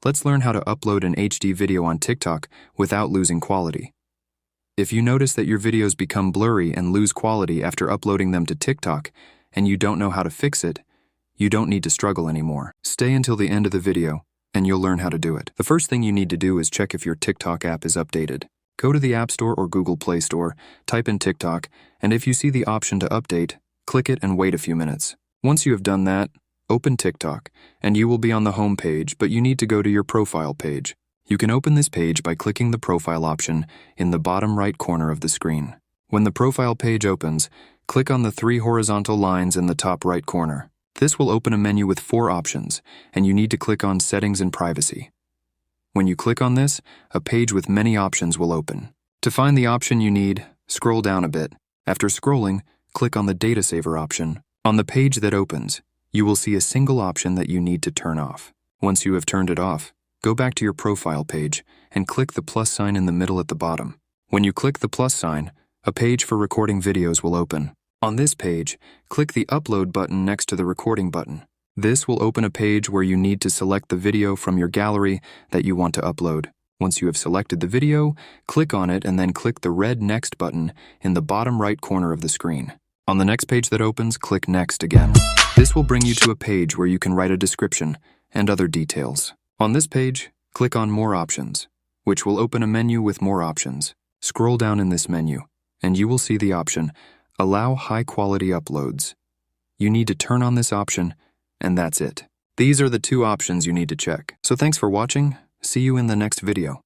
Let's learn how to upload an HD video on TikTok without losing quality. If you notice that your videos become blurry and lose quality after uploading them to TikTok, and you don't know how to fix it, you don't need to struggle anymore. Stay until the end of the video, and you'll learn how to do it. The first thing you need to do is check if your TikTok app is updated. Go to the App Store or Google Play Store, type in TikTok, and if you see the option to update, click it and wait a few minutes. Once you have done that, open TikTok, and you will be on the home page, but you need to go to your profile page. You can open this page by clicking the profile option in the bottom right corner of the screen. When the profile page opens, click on the 3 horizontal lines in the top right corner. This will open a menu with 4 options, and you need to click on Settings and Privacy. When you click on this, a page with many options will open. To find the option you need, scroll down a bit. After scrolling, click on the Data Saver option. On the page that opens, you will see a single option that you need to turn off. Once you have turned it off, go back to your profile page and click the plus sign in the middle at the bottom. When you click the plus sign, a page for recording videos will open. On this page, click the Upload button next to the Recording button. This will open a page where you need to select the video from your gallery that you want to upload. Once you have selected the video, click on it and then click the red Next button in the bottom right corner of the screen. On the next page that opens, click Next again. This will bring you to a page where you can write a description and other details. On this page, click on More Options, which will open a menu with more options. Scroll down in this menu, and you will see the option, Allow High-Quality Uploads. You need to turn on this option, and that's it. These are the 2 options you need to check. So thanks for watching. See you in the next video.